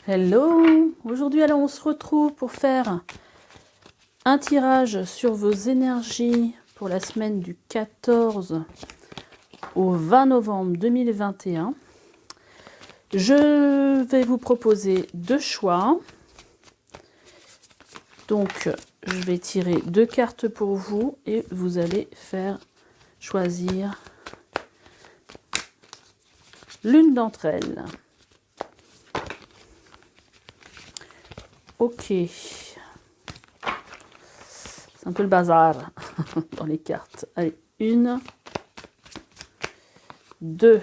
Hello! Aujourd'hui, alors, on se retrouve pour faire un tirage sur vos énergies pour la semaine du 14 au 20 novembre 2021. Je vais vous proposer deux choix. Donc, je vais tirer deux cartes pour vous et vous allez faire choisir l'une d'entre elles. Ok. C'est un peu le bazar dans les cartes. Allez, une, deux.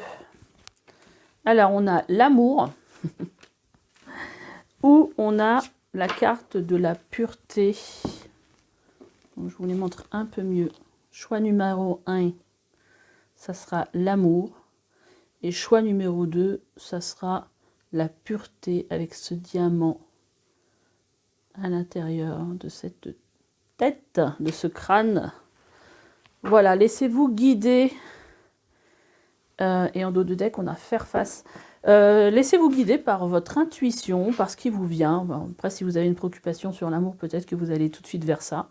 Alors, on a l'amour ou on a la carte de la pureté. Donc, je vous les montre un peu mieux. Choix numéro 1, ça sera l'amour. Et choix numéro 2, ça sera la pureté avec ce diamant à l'intérieur de cette tête, de ce crâne. Voilà, laissez-vous guider. Et en dos de deck, on a faire face. Laissez-vous guider par votre intuition, par ce qui vous vient. Bon, après, si vous avez une préoccupation sur l'amour, peut-être que vous allez tout de suite vers ça.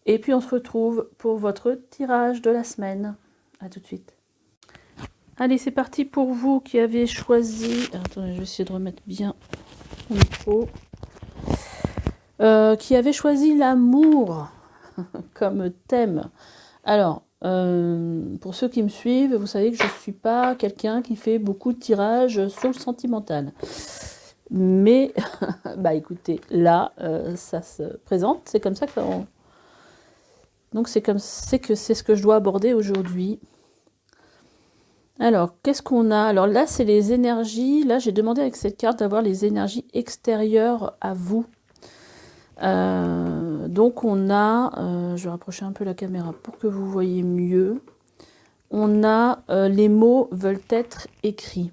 Et puis, on se retrouve pour votre tirage de la semaine. À tout de suite. Allez, c'est parti pour vous qui avez choisi... Attendez, je vais essayer de remettre bien mon micro. Qui avez choisi l'amour comme thème. Alors, pour ceux qui me suivent, vous savez que je ne suis pas quelqu'un qui fait beaucoup de tirages sur le sentimental. Mais, bah écoutez, là, ça se présente. C'est comme ça que... Donc, c'est ce que je dois aborder aujourd'hui. Alors, qu'est-ce qu'on a? Alors là, c'est les énergies. Là, j'ai demandé avec cette carte d'avoir les énergies extérieures à vous. Donc, on a... je vais rapprocher un peu la caméra pour que vous voyez mieux. On a les mots veulent être écrits.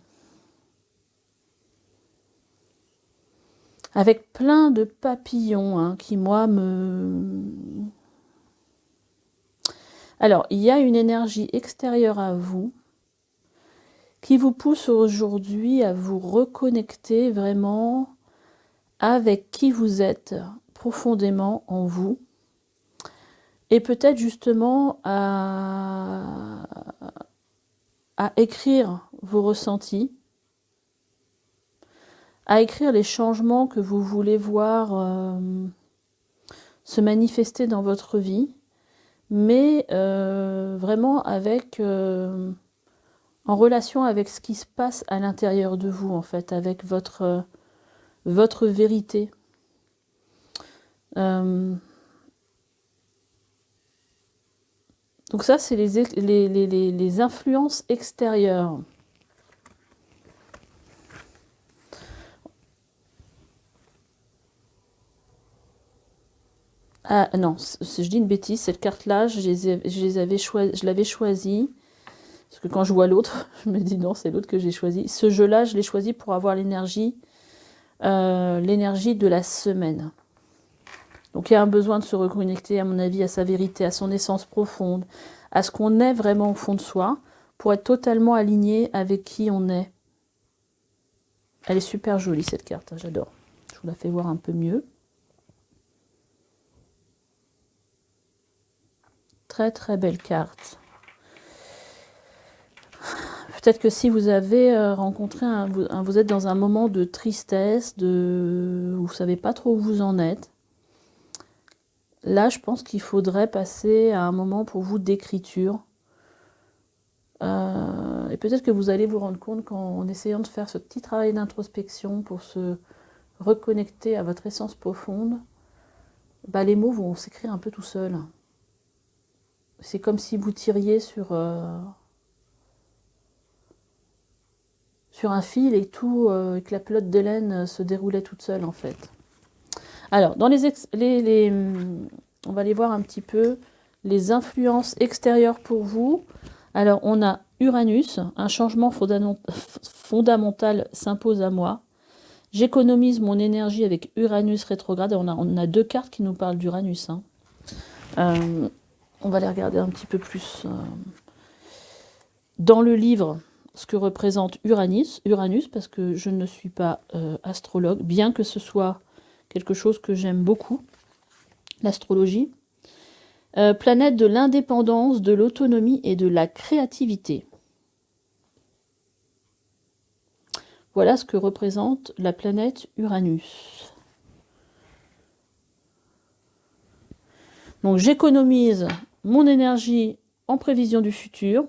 Avec plein de papillons hein, qui, moi, me... Alors, il y a une énergie extérieure à vous qui vous pousse aujourd'hui à vous reconnecter vraiment avec qui vous êtes profondément en vous. Et peut-être justement à écrire vos ressentis, à écrire les changements que vous voulez voir se manifester dans votre vie, mais vraiment avec en relation avec ce qui se passe à l'intérieur de vous, en fait, avec votre vérité. Donc ça, c'est les influences extérieures. Ah non, je dis une bêtise, cette carte-là, je l'avais choisie. Parce que quand je vois l'autre, je me dis non, c'est l'autre que j'ai choisi. Ce jeu-là, je l'ai choisi pour avoir l'énergie de la semaine. Donc il y a un besoin de se reconnecter, à mon avis, à sa vérité, à son essence profonde, à ce qu'on est vraiment au fond de soi, pour être totalement aligné avec qui on est. Elle est super jolie cette carte, j'adore. Je vous la fais voir un peu mieux. Très très belle carte. Peut-être que si vous avez rencontré, vous êtes dans un moment de tristesse, où vous ne savez pas trop où vous en êtes. Là, je pense qu'il faudrait passer à un moment pour vous d'écriture. Et peut-être que vous allez vous rendre compte qu'en essayant de faire ce petit travail d'introspection pour se reconnecter à votre essence profonde, bah, les mots vont s'écrire un peu tout seuls. C'est comme si vous tiriez sur un fil et tout, et que la pelote de laine se déroulait toute seule en fait. Alors, dans on va aller voir un petit peu les influences extérieures pour vous. Alors, on a Uranus, un changement fondamental s'impose à moi. J'économise mon énergie avec Uranus rétrograde. On a deux cartes qui nous parlent d'Uranus. Hein. On va les regarder un petit peu plus. Dans le livre, ce que représente Uranus, parce que je ne suis pas astrologue, bien que ce soit quelque chose que j'aime beaucoup, l'astrologie. Planète de l'indépendance, de l'autonomie et de la créativité. Voilà ce que représente la planète Uranus. Donc j'économise mon énergie en prévision du futur.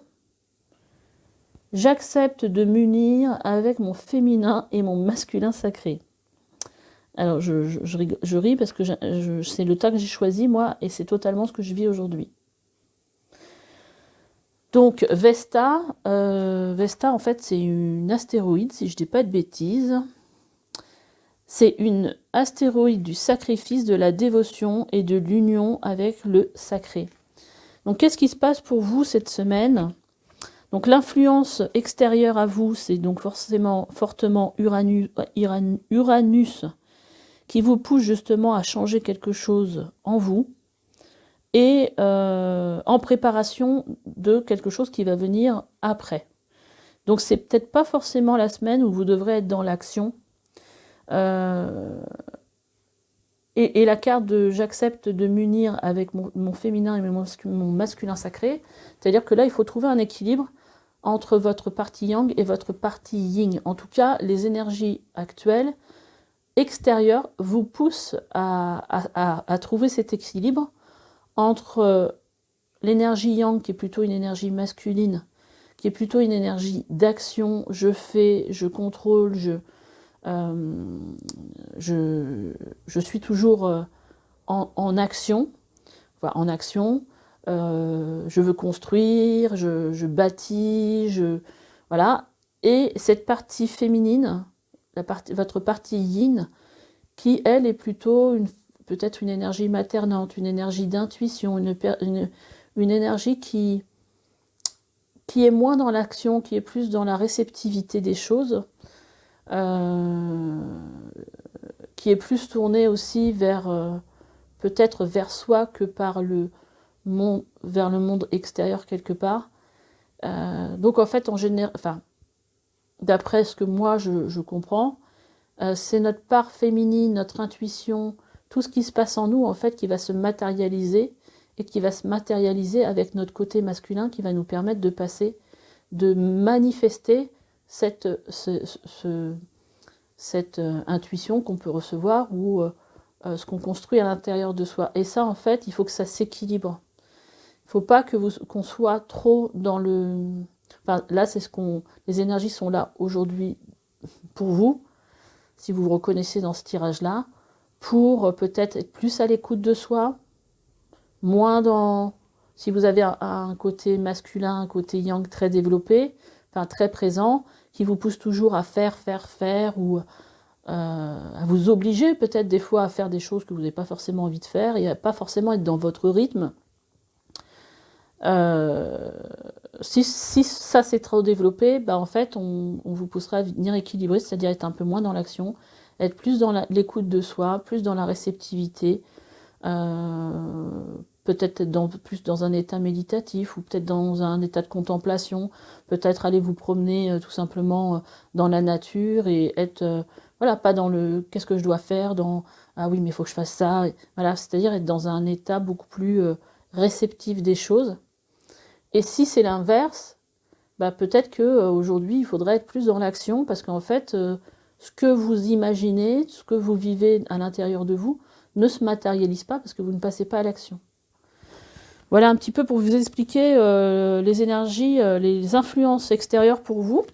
J'accepte de m'unir avec mon féminin et mon masculin sacré. Alors je ris parce que c'est le tas que j'ai choisi moi et c'est totalement ce que je vis aujourd'hui. Donc Vesta, en fait c'est une astéroïde si je ne dis pas de bêtises. C'est une astéroïde du sacrifice, de la dévotion et de l'union avec le sacré. Donc qu'est-ce qui se passe pour vous cette semaine ? Donc l'influence extérieure à vous, c'est donc fortement Uranus qui vous pousse justement à changer quelque chose en vous et en préparation de quelque chose qui va venir après. Donc c'est peut-être pas forcément la semaine où vous devrez être dans l'action. Et la carte de j'accepte de m'unir avec mon féminin et mon masculin sacré, c'est-à-dire que là il faut trouver un équilibre entre votre partie yang et votre partie yin. En tout cas, les énergies actuelles extérieures vous poussent à trouver cet équilibre entre l'énergie yang, qui est plutôt une énergie masculine, qui est plutôt une énergie d'action, je fais, je contrôle, je suis toujours en action, enfin, je veux construire, je bâtis, voilà. Et cette partie féminine, votre partie yin, qui elle est plutôt peut-être une énergie maternante, une énergie d'intuition, une énergie qui est moins dans l'action, qui est plus dans la réceptivité des choses, qui est plus tournée aussi peut-être vers soi que vers le monde extérieur quelque part. Donc en fait, d'après ce que moi je comprends, c'est notre part féminine, notre intuition, tout ce qui se passe en nous en fait qui va se matérialiser et qui va se matérialiser avec notre côté masculin qui va nous permettre de manifester cette intuition qu'on peut recevoir ou ce qu'on construit à l'intérieur de soi. Et ça, en fait, il faut que ça s'équilibre. Il ne faut pas qu'on soit trop dans le... Enfin, là, les énergies sont là aujourd'hui pour vous, si vous vous reconnaissez dans ce tirage-là, pour peut-être être plus à l'écoute de soi, moins dans... Si vous avez un côté masculin, un côté yang très développé, enfin très présent, qui vous pousse toujours à faire, ou à vous obliger peut-être des fois à faire des choses que vous n'avez pas forcément envie de faire et à pas forcément être dans votre rythme. Si ça c'est trop développé, en fait on vous poussera à venir équilibrer, c'est-à-dire être un peu moins dans l'action, être plus dans l'écoute de soi, plus dans la réceptivité, peut-être être plus dans un état méditatif ou peut-être dans un état de contemplation, peut-être aller vous promener tout simplement dans la nature et être pas dans le qu'est-ce que je dois faire, dans ah oui mais il faut que je fasse ça, voilà, c'est-à-dire être dans un état beaucoup plus réceptif des choses. Et si c'est l'inverse, peut-être que aujourd'hui il faudrait être plus dans l'action parce qu'en fait ce que vous imaginez, ce que vous vivez à l'intérieur de vous ne se matérialise pas parce que vous ne passez pas à l'action. Voilà un petit peu pour vous expliquer les énergies, les influences extérieures pour vous.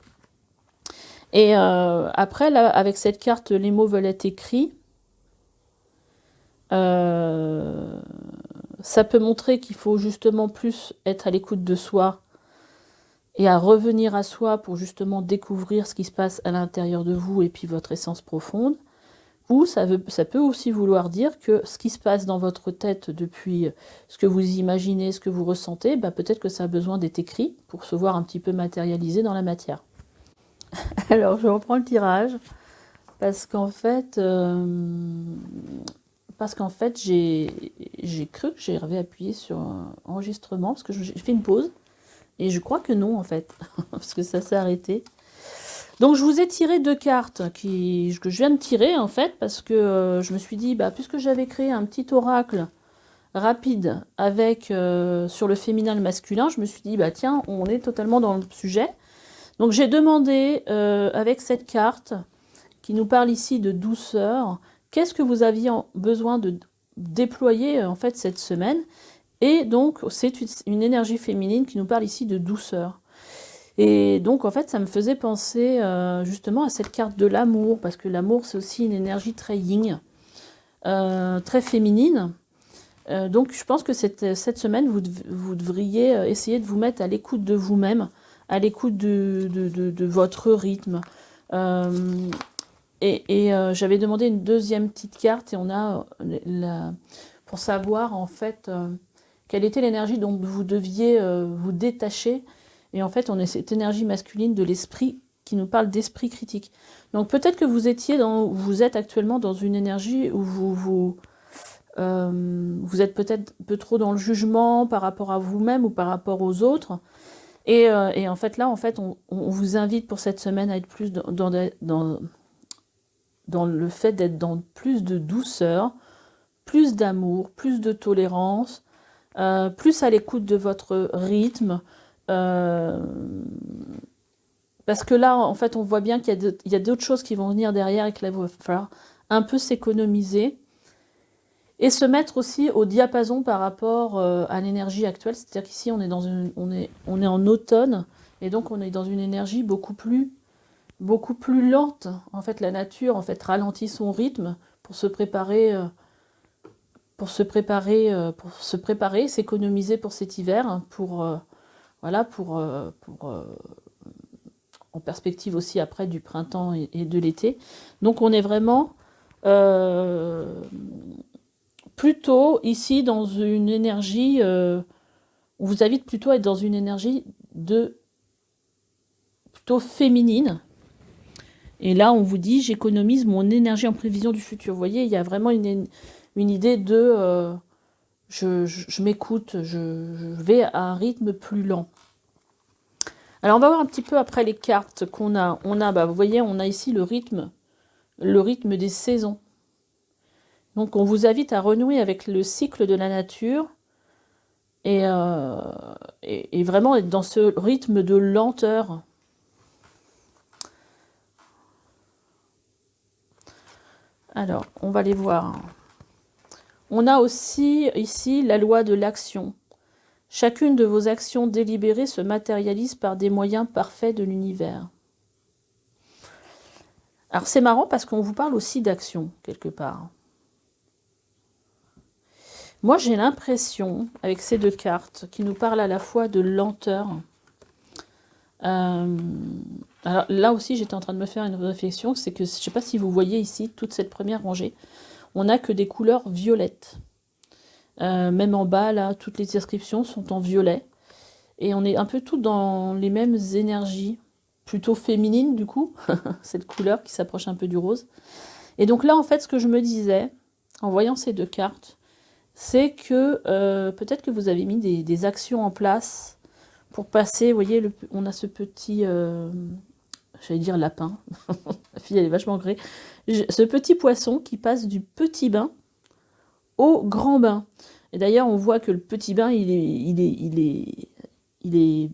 Et après, là, avec cette carte, les mots veulent être écrits. Ça peut montrer qu'il faut justement plus être à l'écoute de soi et à revenir à soi pour justement découvrir ce qui se passe à l'intérieur de vous et puis votre essence profonde. Ou ça peut aussi vouloir dire que ce qui se passe dans votre tête depuis ce que vous imaginez, ce que vous ressentez, peut-être que ça a besoin d'être écrit pour se voir un petit peu matérialisé dans la matière. Alors, je reprends le tirage parce qu'en fait, j'ai cru que j'avais appuyé sur enregistrement parce que j'ai fait une pause Et je crois que non, en fait, parce que ça s'est arrêté. Donc, je vous ai tiré 2 cartes que je viens de tirer, en fait, parce que je me suis dit, bah, puisque j'avais créé un petit oracle rapide avec sur le féminin et le masculin, je me suis dit, bah tiens, on est totalement dans le sujet. Donc, j'ai demandé, avec cette carte, qui nous parle ici de douceur, qu'est-ce que vous aviez besoin de déployer, en fait, cette semaine? Et donc, c'est une énergie féminine qui nous parle ici de douceur. Et donc, en fait, ça me faisait penser justement à cette carte de l'amour, parce que l'amour, c'est aussi une énergie très yin, très féminine. Donc, je pense que cette semaine, vous devriez essayer de vous mettre à l'écoute de vous-même, à l'écoute de votre rythme. J'avais demandé une deuxième petite carte, et on a pour savoir, en fait, quelle était l'énergie dont vous deviez vous détacher. Et en fait, on a cette énergie masculine de l'esprit qui nous parle d'esprit critique. Donc peut-être que vous êtes actuellement dans une énergie où vous êtes peut-être un peu trop dans le jugement par rapport à vous-même ou par rapport aux autres. Et en fait, là, en fait, on vous invite pour cette semaine à être plus dans le fait d'être dans plus de douceur, plus d'amour, plus de tolérance, plus à l'écoute de votre rythme. Parce que là, en fait, on voit bien qu'il y a d'autres choses qui vont venir derrière et que là, il va falloir un peu s'économiser et se mettre aussi au diapason par rapport à l'énergie actuelle. C'est-à-dire qu'ici, on est en automne et donc on est dans une énergie beaucoup plus lente. En fait, la nature, en fait, ralentit son rythme pour se préparer, s'économiser pour cet hiver, en perspective aussi après du printemps et de l'été. Donc on est vraiment plutôt ici dans une énergie, on vous invite plutôt à être dans une énergie plutôt féminine. Et là on vous dit, j'économise mon énergie en prévision du futur. Vous voyez, il y a vraiment une idée de je m'écoute, je vais à un rythme plus lent. Alors on va voir un petit peu après les cartes qu'on a. Vous voyez, on a ici le rythme des saisons. Donc on vous invite à renouer avec le cycle de la nature et vraiment être dans ce rythme de lenteur. Alors, on va les voir. On a aussi ici la loi de l'action. Chacune de vos actions délibérées se matérialise par des moyens parfaits de l'univers. Alors c'est marrant parce qu'on vous parle aussi d'action, quelque part. Moi j'ai l'impression, avec ces 2 cartes, qui nous parlent à la fois de lenteur. Alors là aussi j'étais en train de me faire une réflexion, c'est que je ne sais pas si vous voyez ici, toute cette première rangée, on n'a que des couleurs violettes. Même en bas, là, toutes les inscriptions sont en violet. Et on est un peu tous dans les mêmes énergies, plutôt féminines du coup, cette couleur qui s'approche un peu du rose. Et donc là, en fait, ce que je me disais, en voyant ces 2 cartes, c'est que peut-être que vous avez mis des actions en place pour passer, vous voyez, on a ce petit, j'allais dire lapin, la fille elle est vachement grée, ce petit poisson qui passe du petit bain au grand bain. Et d'ailleurs, on voit que le petit bain, il est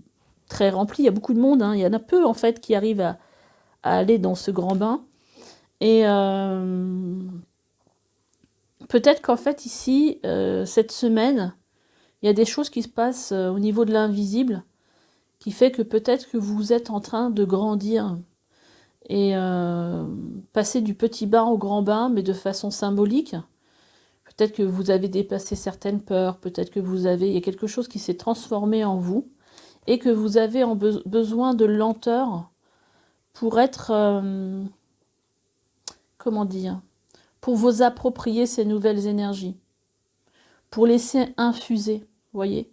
très rempli, il y a beaucoup de monde, hein. Il y en a peu en fait qui arrivent à aller dans ce grand bain. Et peut-être qu'en fait ici, cette semaine, il y a des choses qui se passent au niveau de l'invisible, qui fait que peut-être que vous êtes en train de grandir et passer du petit bain au grand bain, mais de façon symbolique. Peut-être que vous avez dépassé certaines peurs, peut-être que il y a quelque chose qui s'est transformé en vous et que vous avez besoin de lenteur pour être, comment dire, pour vous approprier ces nouvelles énergies, pour laisser infuser, vous voyez.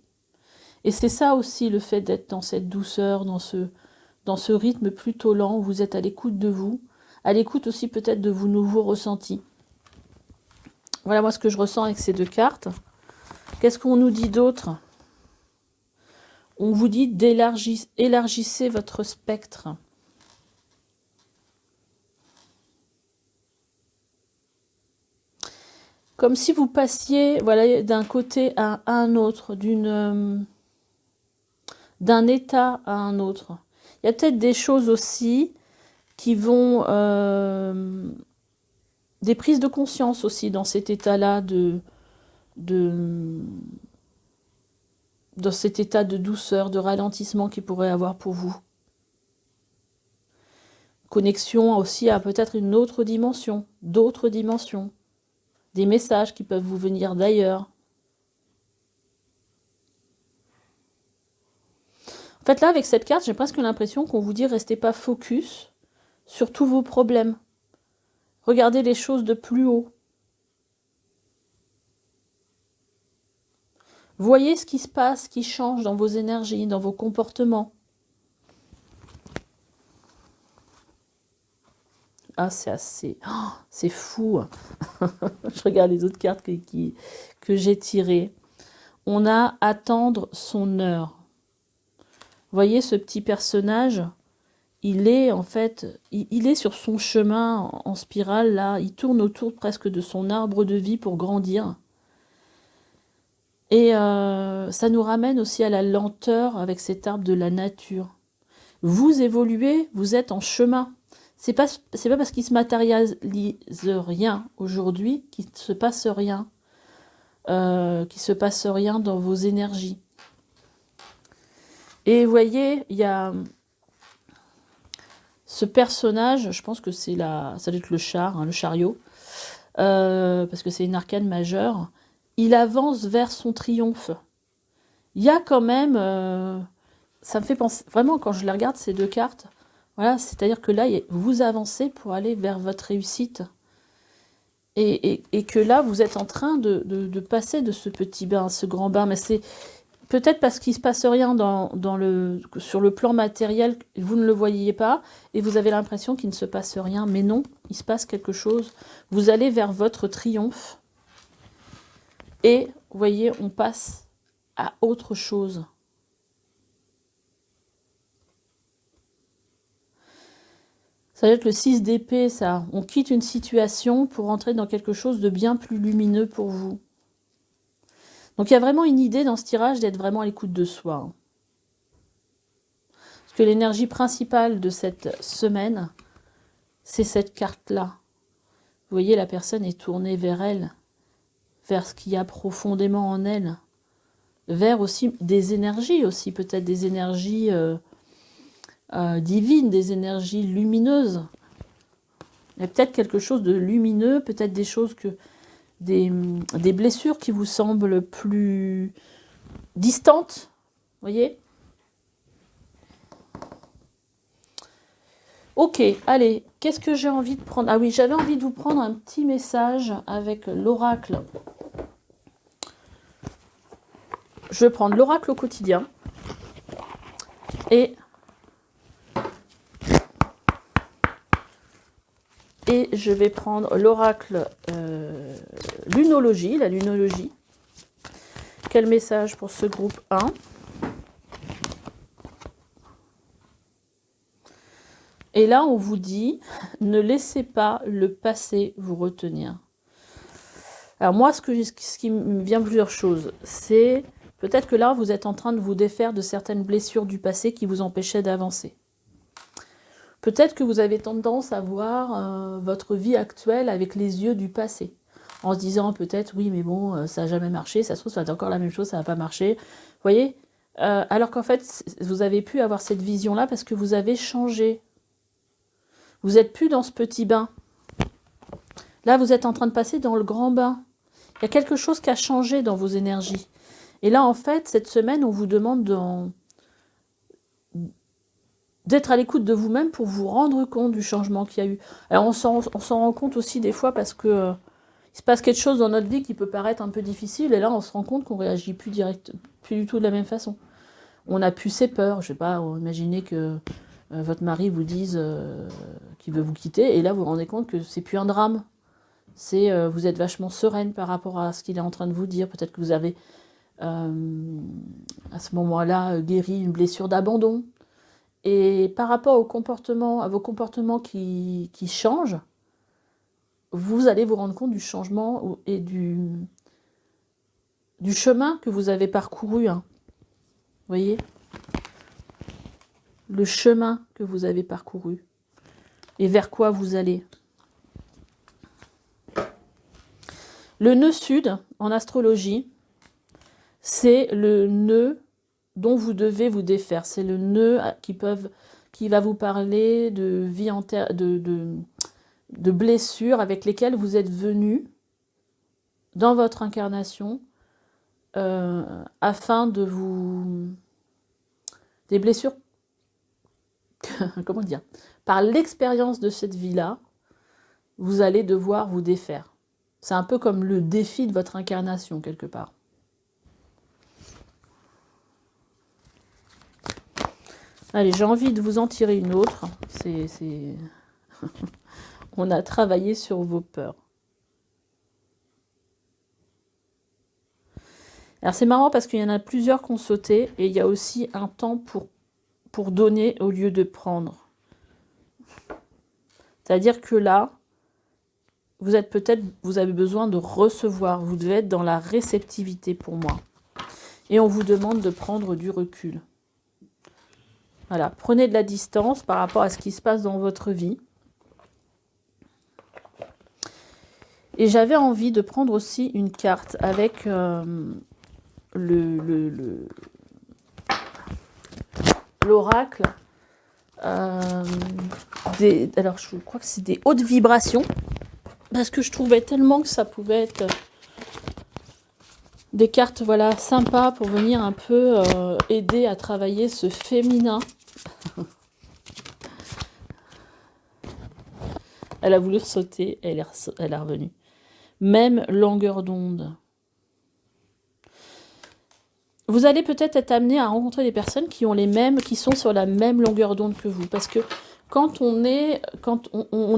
Et c'est ça aussi le fait d'être dans cette douceur, dans ce rythme plutôt lent où vous êtes à l'écoute de vous, à l'écoute aussi peut-être de vos nouveaux ressentis. Voilà moi ce que je ressens avec ces 2 cartes. Qu'est-ce qu'on nous dit d'autre? on vous dit élargissez votre spectre. Comme si vous passiez, voilà, d'un côté à un autre, d'un état à un autre. Il y a peut-être des choses aussi qui vont... des prises de conscience aussi dans cet état-là dans cet état de douceur, de ralentissement qu'il pourrait avoir pour vous. Connexion aussi à peut-être une autre dimension, d'autres dimensions. Des messages qui peuvent vous venir d'ailleurs. En fait, là, avec cette carte, j'ai presque l'impression qu'on vous dit restez pas focus sur tous vos problèmes. Regardez les choses de plus haut. Voyez ce qui se passe, qui change dans vos énergies, dans vos comportements. Ah, c'est assez... Oh, c'est fou. Je regarde les autres cartes que j'ai tirées. On a attendre son heure. Vous voyez ce petit personnage, il est en fait, il est sur son chemin en spirale là, il tourne autour presque de son arbre de vie pour grandir. Et ça nous ramène aussi à la lenteur avec cet arbre de la nature. Vous évoluez, vous êtes en chemin. C'est pas parce qu'il se matérialise rien aujourd'hui qu'il ne se passe rien. Dans vos énergies. Et vous voyez, il y a ce personnage, je pense que ça doit être le char, hein, le chariot, parce que c'est une arcane majeure. Il avance vers son triomphe. Il y a quand même, ça me fait penser, vraiment quand je les regarde ces deux cartes, voilà, c'est-à-dire que là, vous avancez pour aller vers votre réussite. Et que là, vous êtes en train de passer de ce petit bain à ce grand bain, mais c'est peut-être parce qu'il ne se passe rien sur le plan matériel, vous ne le voyez pas, et vous avez l'impression qu'il ne se passe rien, mais non, il se passe quelque chose. Vous allez vers votre triomphe, et vous voyez, on passe à autre chose. Ça va être le 6 d'épée, ça. On quitte une situation pour entrer dans quelque chose de bien plus lumineux pour vous. Donc il y a vraiment une idée dans ce tirage d'être vraiment à l'écoute de soi. Parce que l'énergie principale de cette semaine, c'est cette carte-là. Vous voyez, la personne est tournée vers elle, vers ce qu'il y a profondément en elle, vers aussi des énergies aussi, peut-être des énergies divines, des énergies lumineuses. Il y a peut-être quelque chose de lumineux, peut-être des choses des blessures qui vous semblent plus distantes, vous voyez? Ok, allez, qu'est-ce que j'ai envie de prendre? Ah oui, j'avais envie de vous prendre un petit message avec l'oracle. Je vais prendre l'oracle au quotidien et je vais prendre l'oracle lunologie, la lunologie. Quel message pour ce groupe 1? Et là, on vous dit, ne laissez pas le passé vous retenir. Alors moi, ce qui me vient plusieurs choses, c'est peut-être que là, vous êtes en train de vous défaire de certaines blessures du passé qui vous empêchaient d'avancer. Peut-être que vous avez tendance à voir votre vie actuelle avec les yeux du passé, en se disant peut-être, oui, mais bon, ça n'a jamais marché, ça se trouve, ça va être encore la même chose, ça ne va pas marcher. Vous voyez, alors qu'en fait, vous avez pu avoir cette vision-là parce que vous avez changé. Vous n'êtes plus dans ce petit bain. Là, vous êtes en train de passer dans le grand bain. Il y a quelque chose qui a changé dans vos énergies. Et là, en fait, cette semaine, on vous demande d'être à l'écoute de vous-même pour vous rendre compte du changement qu'il y a eu. Alors, on s'en rend compte aussi des fois parce que il se passe quelque chose dans notre vie qui peut paraître un peu difficile. Et là, on se rend compte qu'on ne réagit plus du tout de la même façon. On a plus ses peurs. Je ne sais pas, imaginez que votre mari vous dise qu'il veut vous quitter. Et là, vous vous rendez compte que c'est plus un drame. Vous êtes vachement sereine par rapport à ce qu'il est en train de vous dire. Peut-être que vous avez à ce moment-là, guérit une blessure d'abandon. Et par rapport au comportement, à vos comportements qui changent, vous allez vous rendre compte du changement et du chemin que vous avez parcouru. Hein. Vous voyez? Le chemin que vous avez parcouru. Et vers quoi vous allez. Le nœud sud, en astrologie, c'est le nœud dont vous devez vous défaire. C'est le nœud qui va vous parler de vie de blessures avec lesquelles vous êtes venu dans votre incarnation afin de vous... Des blessures, comment dire, par l'expérience de cette vie-là, vous allez devoir vous défaire. C'est un peu comme le défi de votre incarnation, quelque part. Allez, j'ai envie de vous en tirer une autre. On a travaillé sur vos peurs. Alors c'est marrant parce qu'il y en a plusieurs qui ont sauté et il y a aussi un temps pour donner au lieu de prendre. C'est-à-dire que là, vous avez besoin de recevoir. Vous devez être dans la réceptivité pour moi. Et on vous demande de prendre du recul. Voilà, prenez de la distance par rapport à ce qui se passe dans votre vie. Et j'avais envie de prendre aussi une carte avec l'oracle. Alors, je crois que c'est des hautes vibrations. Parce que je trouvais tellement que ça pouvait être des cartes voilà, sympas pour venir un peu aider à travailler ce féminin. Elle a voulu sauter, elle est revenue. Même longueur d'onde. Vous allez peut-être être amené à rencontrer des personnes qui sont sur la même longueur d'onde que vous. Parce que quand on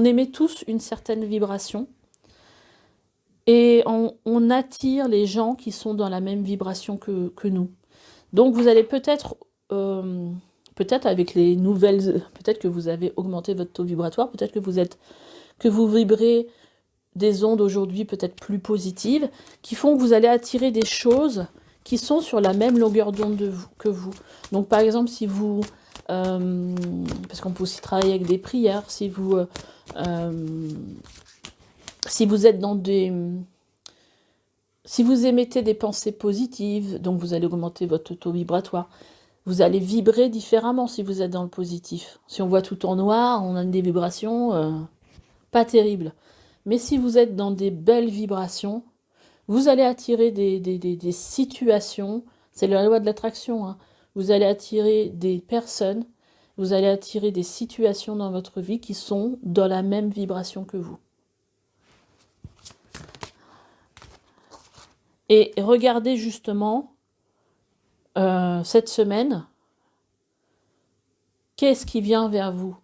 émet tous une certaine vibration, et on attire les gens qui sont dans la même vibration que nous. Donc vous allez peut-être avec les nouvelles, peut-être que vous avez augmenté votre taux vibratoire, peut-être que vous vibrez des ondes aujourd'hui peut-être plus positives, qui font que vous allez attirer des choses qui sont sur la même longueur d'onde que vous. Donc par exemple, si vous... parce qu'on peut aussi travailler avec des prières, si vous êtes dans des... Si vous émettez des pensées positives, donc vous allez augmenter votre taux vibratoire. Vous allez vibrer différemment si vous êtes dans le positif. Si on voit tout en noir, on a des vibrations pas terribles. Mais si vous êtes dans des belles vibrations, vous allez attirer des situations, c'est la loi de l'attraction, hein. Vous allez attirer des personnes, vous allez attirer des situations dans votre vie qui sont dans la même vibration que vous. Et regardez justement cette semaine, qu'est-ce qui vient vers vous?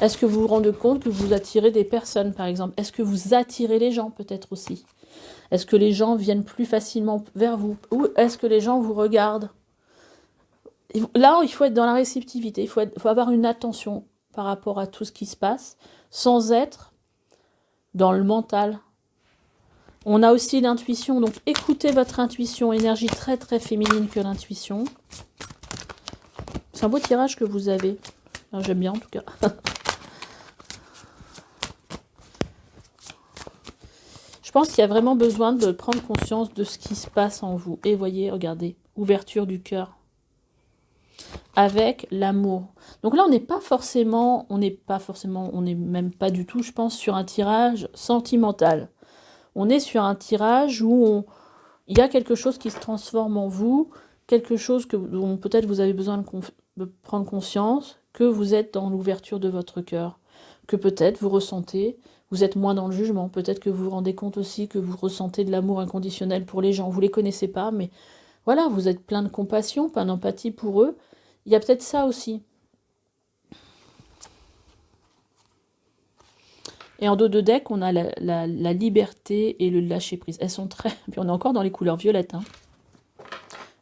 Est-ce que vous vous rendez compte que vous attirez des personnes, par exemple? Est-ce que vous attirez les gens, peut-être aussi? Est-ce que les gens viennent plus facilement vers vous? Ou est-ce que les gens vous regardent? Là, il faut être dans la réceptivité, il faut avoir une attention par rapport à tout ce qui se passe, sans être dans le mental. On a aussi l'intuition, donc écoutez votre intuition, énergie très très féminine que l'intuition. C'est un beau tirage que vous avez. J'aime bien en tout cas. Je pense qu'il y a vraiment besoin de prendre conscience de ce qui se passe en vous. Et voyez, regardez, ouverture du cœur. Avec l'amour. Donc là, on n'est même pas du tout, je pense, sur un tirage sentimental. On est sur un tirage où il y a quelque chose qui se transforme en vous, quelque chose dont peut-être vous avez besoin de prendre conscience, que vous êtes dans l'ouverture de votre cœur, que peut-être vous ressentez, vous êtes moins dans le jugement, peut-être que vous vous rendez compte aussi que vous ressentez de l'amour inconditionnel pour les gens, vous ne les connaissez pas, mais voilà, vous êtes plein de compassion, plein d'empathie pour eux, il y a peut-être ça aussi. Et en dos de deck, on a la liberté et le lâcher-prise. Elles sont très... Puis on est encore dans les couleurs violettes. Hein.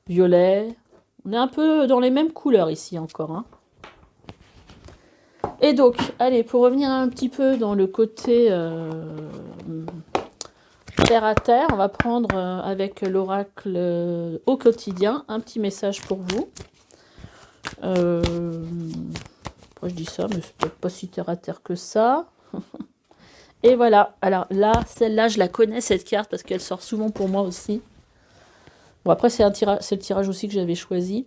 Violet. On est un peu dans les mêmes couleurs ici encore. Hein. Et donc, allez, pour revenir un petit peu dans le côté terre à terre, on va prendre avec l'oracle au quotidien un petit message pour vous. Pourquoi je dis ça, mais c'est peut-être pas si terre à terre que ça. Et voilà, alors là, celle-là, je la connais, cette carte, parce qu'elle sort souvent pour moi aussi. Bon, après, c'est le tirage aussi que j'avais choisi.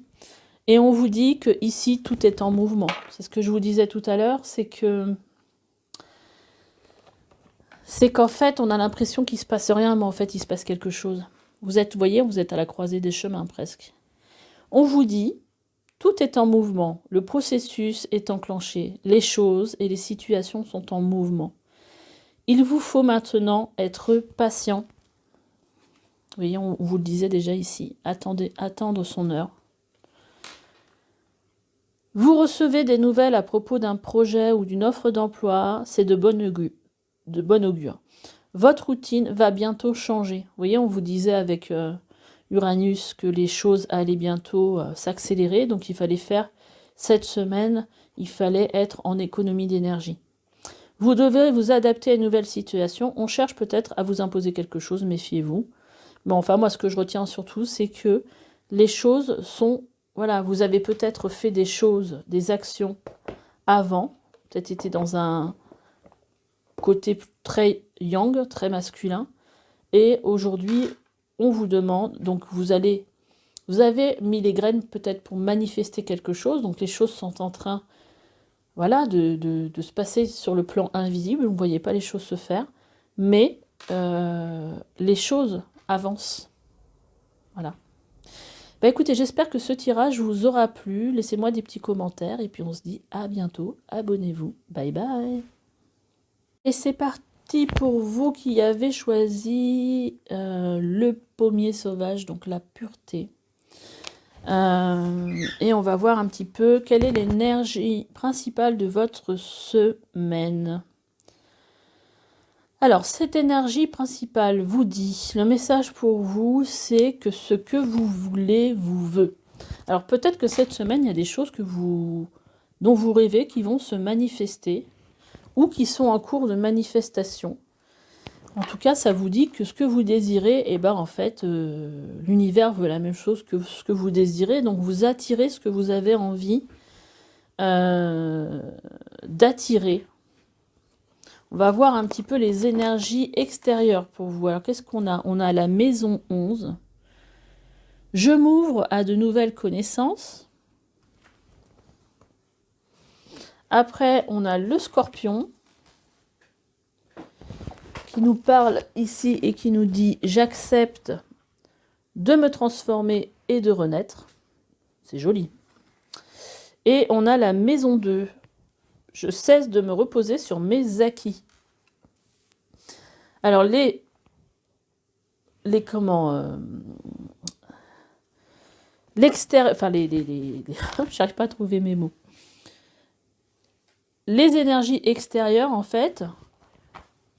Et on vous dit que ici tout est en mouvement. C'est ce que je vous disais tout à l'heure, c'est qu'en fait, on a l'impression qu'il ne se passe rien, mais en fait, il se passe quelque chose. Vous voyez, vous êtes à la croisée des chemins, presque. On vous dit, tout est en mouvement, le processus est enclenché, les choses et les situations sont en mouvement. Il vous faut maintenant être patient. Vous voyez, on vous le disait déjà ici. Attendre son heure. Vous recevez des nouvelles à propos d'un projet ou d'une offre d'emploi. C'est de bon augure. Votre routine va bientôt changer. Vous voyez, on vous disait avec Uranus que les choses allaient bientôt s'accélérer. Donc, il fallait faire cette semaine, il fallait être en économie d'énergie. Vous devez vous adapter à une nouvelle situation. On cherche peut-être à vous imposer quelque chose, méfiez-vous. Mais enfin, moi, ce que je retiens surtout, c'est que les choses sont... Voilà, vous avez peut-être fait des choses, des actions avant. Peut-être été dans un côté très yang, très masculin. Et aujourd'hui, on vous demande... Donc, vous avez mis les graines peut-être pour manifester quelque chose. Donc, les choses sont en train... Voilà, de se passer sur le plan invisible. Vous ne voyez pas les choses se faire. Mais les choses avancent. Voilà. Bah écoutez, j'espère que ce tirage vous aura plu. Laissez-moi des petits commentaires. Et puis on se dit à bientôt. Abonnez-vous. Bye bye. Et c'est parti pour vous qui avez choisi le pommier sauvage, donc la pureté. Et on va voir un petit peu quelle est l'énergie principale de votre semaine. Alors, cette énergie principale vous dit, le message pour vous, c'est que ce que vous voulez vous veut. Alors, peut-être que cette semaine, il y a des choses dont vous rêvez qui vont se manifester ou qui sont en cours de manifestation. En tout cas, ça vous dit que ce que vous désirez, eh ben, en fait, l'univers veut la même chose que ce que vous désirez. Donc, vous attirez ce que vous avez envie d'attirer. On va voir un petit peu les énergies extérieures pour vous. Alors, qu'est-ce qu'on a? On a la maison 11. Je m'ouvre à de nouvelles connaissances. Après, on a le scorpion qui nous parle ici et qui nous dit « J'accepte de me transformer et de renaître ». C'est joli. Et on a la maison 2. Je cesse de me reposer sur mes acquis. Alors, l'extérieur, enfin, j'arrive pas à trouver mes mots. Les énergies extérieures, en fait,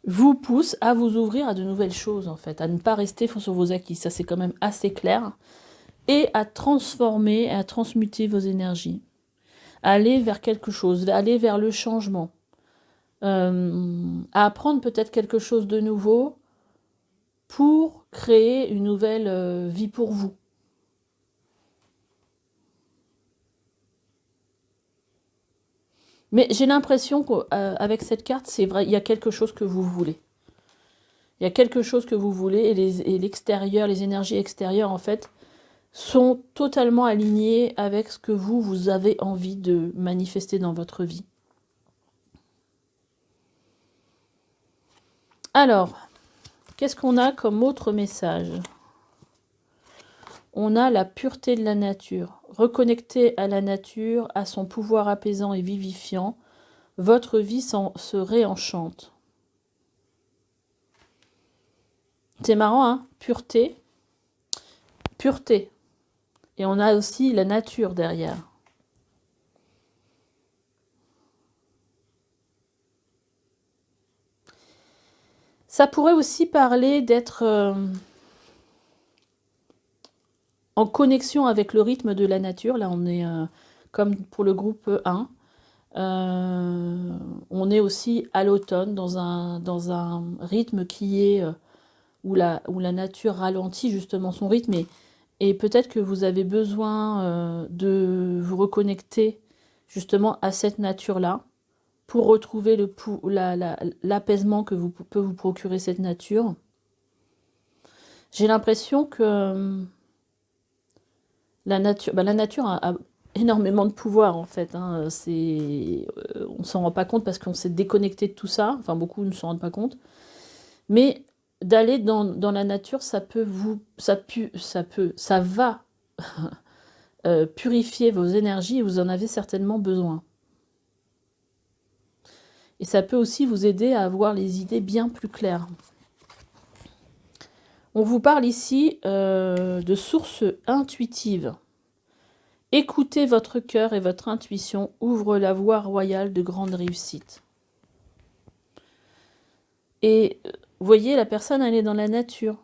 vous poussent à vous ouvrir à de nouvelles choses, en fait, à ne pas rester sur vos acquis. Ça, c'est quand même assez clair. Et à transformer, à transmuter vos énergies. Aller vers quelque chose, aller vers le changement. À apprendre peut-être quelque chose de nouveau pour créer une nouvelle vie pour vous. Mais j'ai l'impression qu'avec cette carte, c'est vrai, il y a quelque chose que vous voulez. Il y a quelque chose que vous voulez et l'extérieur, les énergies extérieures, en fait, sont totalement alignées avec ce que vous avez envie de manifester dans votre vie. Alors, qu'est-ce qu'on a comme autre message? On a la pureté de la nature. Reconnecter à la nature, à son pouvoir apaisant et vivifiant, votre vie se réenchante. C'est marrant, hein? Pureté. Pureté. Et on a aussi la nature derrière. Ça pourrait aussi parler d'être en connexion avec le rythme de la nature. Là, on est comme pour le groupe 1. On est aussi à l'automne dans un rythme qui est où la nature ralentit justement son rythme et peut-être que vous avez besoin de vous reconnecter justement à cette nature-là pour retrouver l'apaisement que peut vous procurer cette nature. J'ai l'impression que la nature a énormément de pouvoir en fait. Hein. On s'en rend pas compte parce qu'on s'est déconnecté de tout ça. Enfin, beaucoup ne s'en rendent pas compte. Mais d'aller dans la nature, ça va purifier vos énergies et vous en avez certainement besoin. Et ça peut aussi vous aider à avoir les idées bien plus claires. On vous parle ici de sources intuitives. Écoutez votre cœur et votre intuition ouvre la voie royale de grande réussite. Et vous voyez, la personne, elle est dans la nature.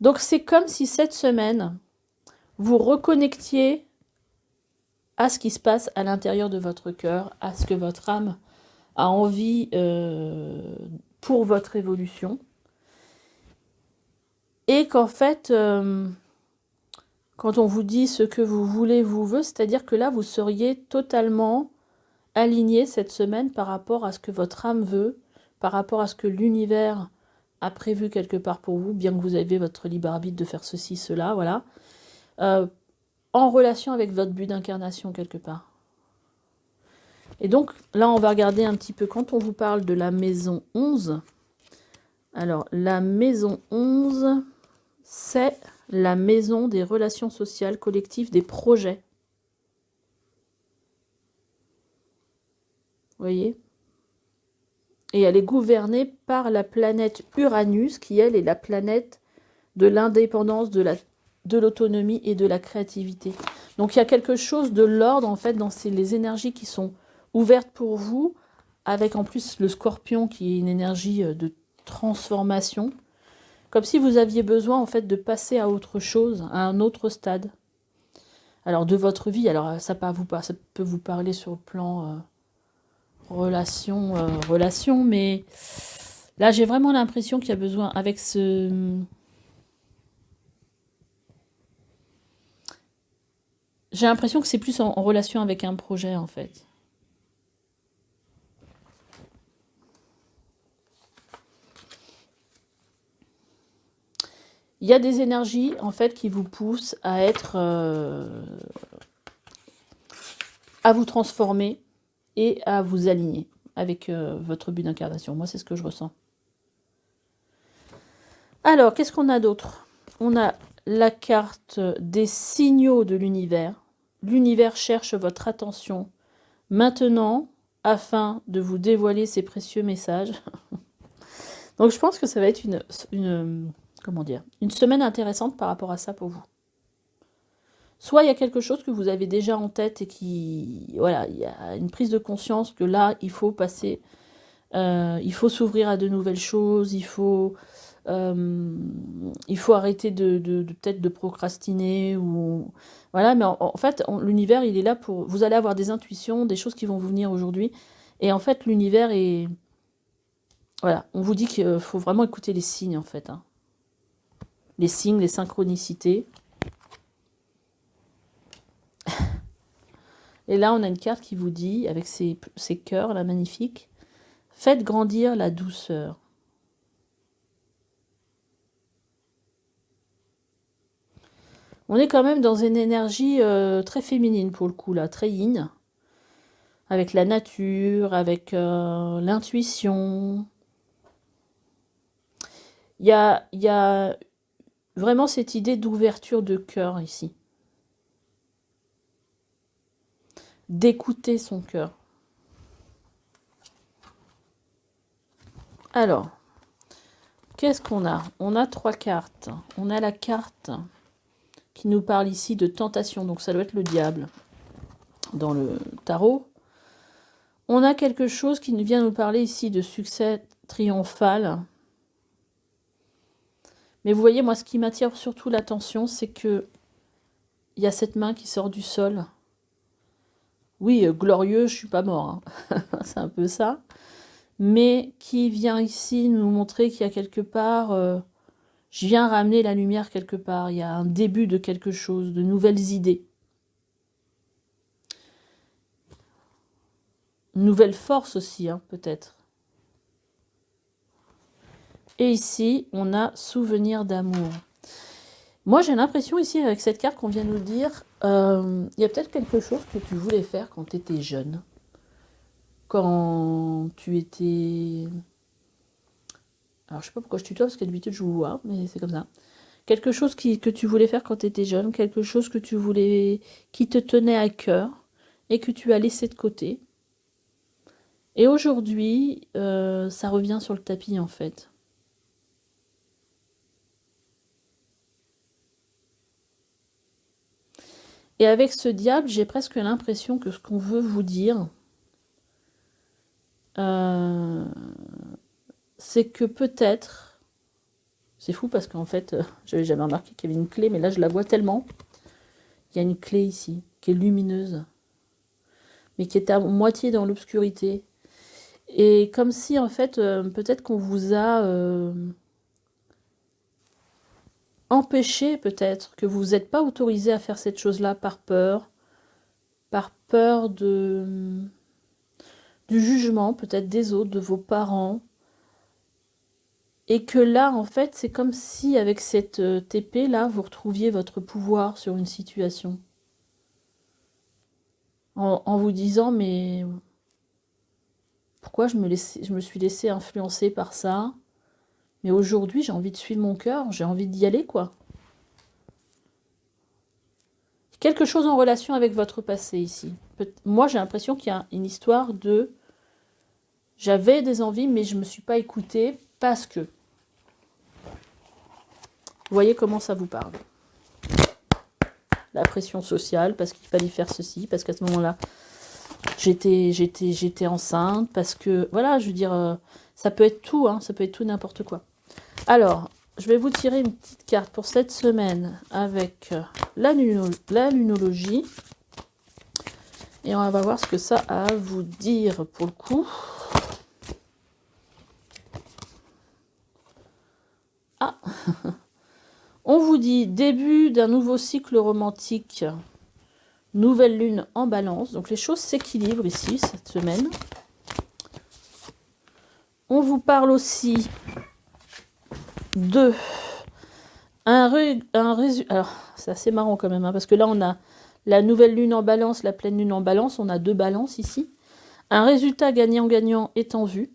Donc c'est comme si cette semaine, vous reconnectiez à ce qui se passe à l'intérieur de votre cœur, à ce que votre âme a envie pour votre évolution. Et qu'en fait, quand on vous dit ce que vous voulez, vous veut, c'est-à-dire que là, vous seriez totalement aligné cette semaine par rapport à ce que votre âme veut, par rapport à ce que l'univers a prévu quelque part pour vous, bien que vous ayez votre libre arbitre de faire ceci, cela, voilà. En relation avec votre but d'incarnation quelque part. Et donc, là, on va regarder un petit peu, quand on vous parle de la maison 11, alors, la maison 11, c'est la maison des relations sociales collectives, des projets. Vous voyez ? Et elle est gouvernée par la planète Uranus, qui, elle, est la planète de l'indépendance, de l'autonomie et de la créativité. Donc, il y a quelque chose de l'ordre, en fait, dans les énergies qui sont ouvertes pour vous, avec en plus le scorpion, qui est une énergie de transformation. Comme si vous aviez besoin, en fait, de passer à autre chose, à un autre stade. Alors, de votre vie, alors ça peut vous parler sur le plan relation, mais là, j'ai vraiment l'impression qu'il y a besoin, avec ce... J'ai l'impression que c'est plus en relation avec un projet, en fait. Il y a des énergies, en fait, qui vous poussent à être... à vous transformer et à vous aligner avec votre but d'incarnation. Moi, c'est ce que je ressens. Alors, qu'est-ce qu'on a d'autre? On a la carte des signaux de l'univers. L'univers cherche votre attention maintenant afin de vous dévoiler ses précieux messages. Donc, je pense que ça va être comment dire, une semaine intéressante par rapport à ça pour vous. Soit il y a quelque chose que vous avez déjà en tête et qui, voilà, il y a une prise de conscience que là, il faut passer, il faut s'ouvrir à de nouvelles choses, il faut arrêter peut-être de procrastiner ou voilà. Mais en fait, l'univers, il est là pour. Vous allez avoir des intuitions, des choses qui vont vous venir aujourd'hui, et en fait, l'univers est voilà. On vous dit qu'il faut vraiment écouter les signes en fait, hein. Les signes, les synchronicités. Et là, on a une carte qui vous dit, avec ces cœurs là magnifiques, faites grandir la douceur. On est quand même dans une énergie très féminine pour le coup, là, très yin. Avec la nature, avec l'intuition. Il y a vraiment cette idée d'ouverture de cœur ici. D'écouter son cœur. Alors, qu'est-ce qu'on a? On a 3 cartes. On a la carte qui nous parle ici de tentation, donc ça doit être le diable dans le tarot. On a quelque chose qui vient nous parler ici de succès triomphal. Mais vous voyez, moi, ce qui m'attire surtout l'attention, c'est que il y a cette main qui sort du sol. Oui, glorieux, je suis pas mort, hein. C'est un peu ça. Mais qui vient ici nous montrer qu'il y a quelque part... je viens ramener la lumière quelque part. Il y a un début de quelque chose, de nouvelles idées. Une nouvelle force aussi, hein, peut-être. Et ici, on a souvenir d'amour. Moi, j'ai l'impression ici, avec cette carte qu'on vient nous dire, il y a peut-être quelque chose que tu voulais faire quand tu étais jeune. Quand tu étais... Alors, je sais pas pourquoi je tutoie, parce que d'habitude, je vous vois, mais c'est comme ça. Quelque chose que tu voulais faire quand tu étais jeune, quelque chose que tu voulais, qui te tenait à cœur, et que tu as laissé de côté. Et aujourd'hui, ça revient sur le tapis, en fait. Et avec ce diable, j'ai presque l'impression que ce qu'on veut vous dire, c'est que peut-être, c'est fou parce qu'en fait, j'avais jamais remarqué qu'il y avait une clé, mais là je la vois tellement. Il y a une clé ici, qui est lumineuse, mais qui est à moitié dans l'obscurité. Et comme si en fait, peut-être qu'on vous a empêché, peut-être, que vous n'êtes pas autorisé à faire cette chose-là par peur du jugement, peut-être des autres, de vos parents. Et que là, en fait, c'est comme si, avec cette épée-là, vous retrouviez votre pouvoir sur une situation. En vous disant, mais pourquoi je me suis laissée influencer par ça? Mais aujourd'hui, j'ai envie de suivre mon cœur, j'ai envie d'y aller, quoi. Quelque chose en relation avec votre passé, ici. Moi, j'ai l'impression qu'il y a une histoire de... J'avais des envies, mais je ne me suis pas écoutée parce que... Vous voyez comment ça vous parle. La pression sociale, parce qu'il fallait faire ceci, parce qu'à ce moment-là, j'étais enceinte, parce que, voilà, je veux dire, ça peut être tout, hein, ça peut être tout n'importe quoi. Alors, je vais vous tirer une petite carte pour cette semaine avec la lunologie. Et on va voir ce que ça a à vous dire pour le coup. Ah on vous dit début d'un nouveau cycle romantique, nouvelle lune en balance. Donc les choses s'équilibrent ici cette semaine. On vous parle aussi de alors c'est assez marrant quand même, hein, parce que là on a la nouvelle lune en balance, la pleine lune en balance, on a deux balances ici. Un résultat gagnant-gagnant est en vue.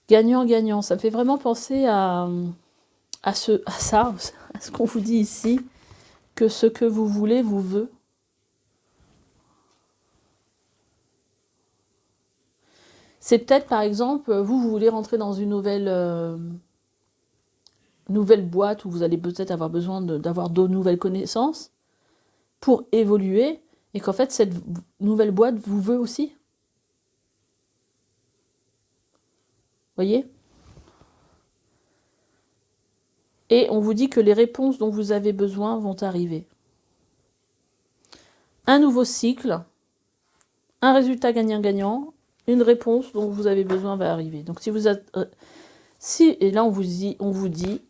Gagnant-gagnant, ça me fait vraiment penser à ça, à ce qu'on vous dit ici, que ce que vous voulez vous veut. C'est peut-être, par exemple, vous voulez rentrer dans une nouvelle boîte où vous allez peut-être avoir besoin d'avoir d'autres nouvelles connaissances pour évoluer, et qu'en fait, cette nouvelle boîte vous veut aussi. Voyez ? Et on vous dit que les réponses dont vous avez besoin vont arriver. Un nouveau cycle, un résultat gagnant-gagnant, une réponse dont vous avez besoin va arriver. Donc si vous êtes... et là on vous dit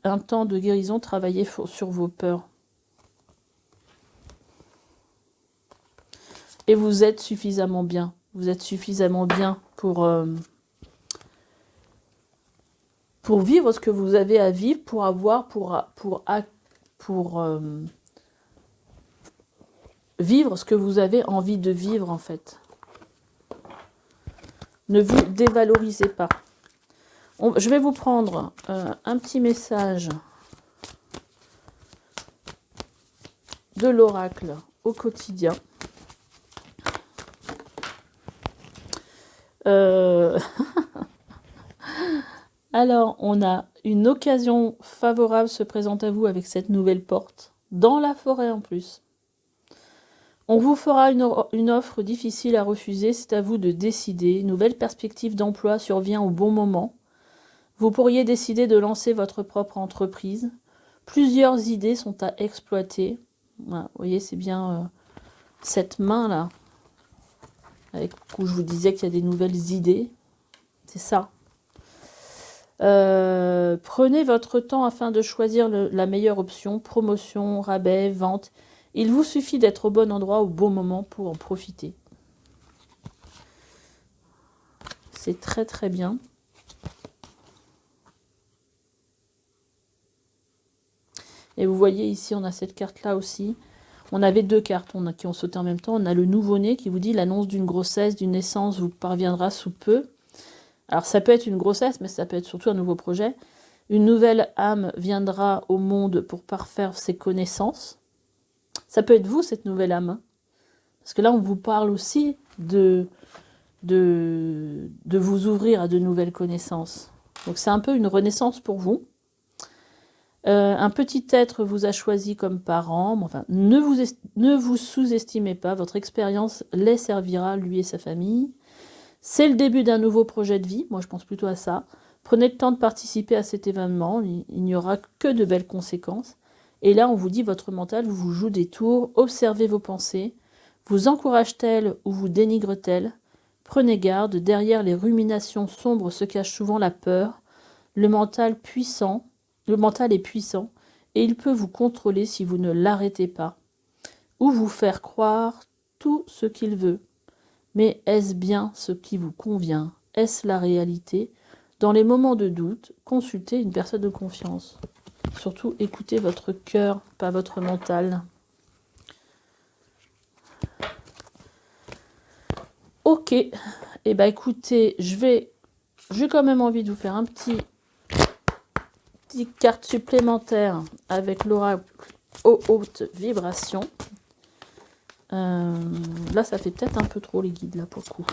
un temps de guérison, travaillez sur vos peurs. Et vous êtes suffisamment bien. Vous êtes suffisamment bien pour vivre ce que vous avez à vivre, pour avoir, vivre ce que vous avez envie de vivre en fait. Ne vous dévalorisez pas. Je vais vous prendre un petit message de l'oracle au quotidien. Alors, on a une occasion favorable se présente à vous avec cette nouvelle porte, dans la forêt en plus. On vous fera une offre difficile à refuser, c'est à vous de décider. Nouvelle perspective d'emploi survient au bon moment. Vous pourriez décider de lancer votre propre entreprise. Plusieurs idées sont à exploiter. Voilà, vous voyez, c'est bien cette main-là, où je vous disais qu'il y a des nouvelles idées. C'est ça. Prenez votre temps afin de choisir la meilleure option. Promotion, rabais, vente. Il vous suffit d'être au bon endroit au bon moment pour en profiter. C'est très très bien. Et vous voyez ici, on a cette carte-là aussi. On avait deux cartes qui ont sauté en même temps. On a le nouveau-né qui vous dit l'annonce d'une grossesse, d'une naissance vous parviendra sous peu. Alors ça peut être une grossesse, mais ça peut être surtout un nouveau projet. Une nouvelle âme viendra au monde pour parfaire ses connaissances. Ça peut être vous, cette nouvelle âme. Parce que là, on vous parle aussi de vous ouvrir à de nouvelles connaissances. Donc c'est un peu une renaissance pour vous. Un petit être vous a choisi comme parent. Enfin, ne vous sous-estimez pas. Votre expérience les servira, lui et sa famille. C'est le début d'un nouveau projet de vie. Moi, je pense plutôt à ça. Prenez le temps de participer à cet événement. Il n'y aura que de belles conséquences. Et là, on vous dit, votre mental vous joue des tours. Observez vos pensées. Vous encourage-t-elle ou vous dénigre-t-elle? Prenez garde. Derrière les ruminations sombres se cache souvent la peur. Le mental est puissant et il peut vous contrôler si vous ne l'arrêtez pas ou vous faire croire tout ce qu'il veut. Mais est-ce bien ce qui vous convient? Est-ce la réalité? Dans les moments de doute, consultez une personne de confiance. Surtout, écoutez votre cœur, pas votre mental. Ok, et bah écoutez, j'ai quand même envie de vous faire un petite carte supplémentaire avec l'oracle aux hautes vibrations. Là, ça fait peut-être un peu trop les guides, là, pour le coup.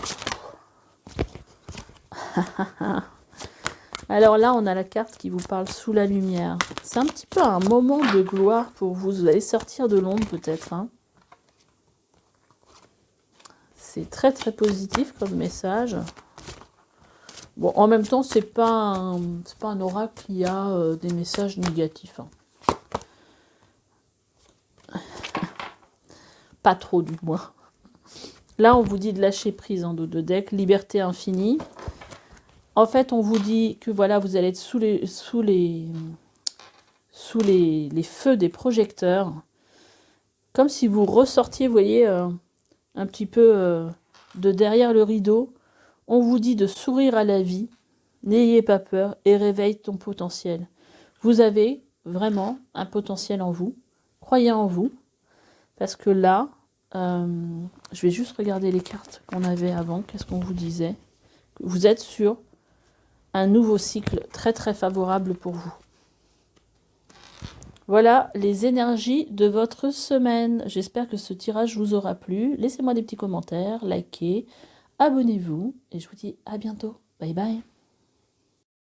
Alors là, on a la carte qui vous parle sous la lumière. C'est un petit peu un moment de gloire pour vous. Vous allez sortir de l'ombre, peut-être. Hein. C'est très, très positif comme message. Bon, en même temps, c'est pas un oracle qui a des messages négatifs. Hein. Pas trop, du moins. Là, on vous dit de lâcher prise en dos de deck, liberté infinie. En fait, on vous dit que voilà, vous allez être sous les feux des projecteurs. Comme si vous ressortiez, vous voyez, un petit peu de derrière le rideau. On vous dit de sourire à la vie. N'ayez pas peur et réveille ton potentiel. Vous avez vraiment un potentiel en vous. Croyez en vous. Parce que là, je vais juste regarder les cartes qu'on avait avant. Qu'est-ce qu'on vous disait? Vous êtes sur un nouveau cycle très très favorable pour vous. Voilà les énergies de votre semaine. J'espère que ce tirage vous aura plu. Laissez-moi des petits commentaires, likez, abonnez-vous et je vous dis à bientôt. Bye bye.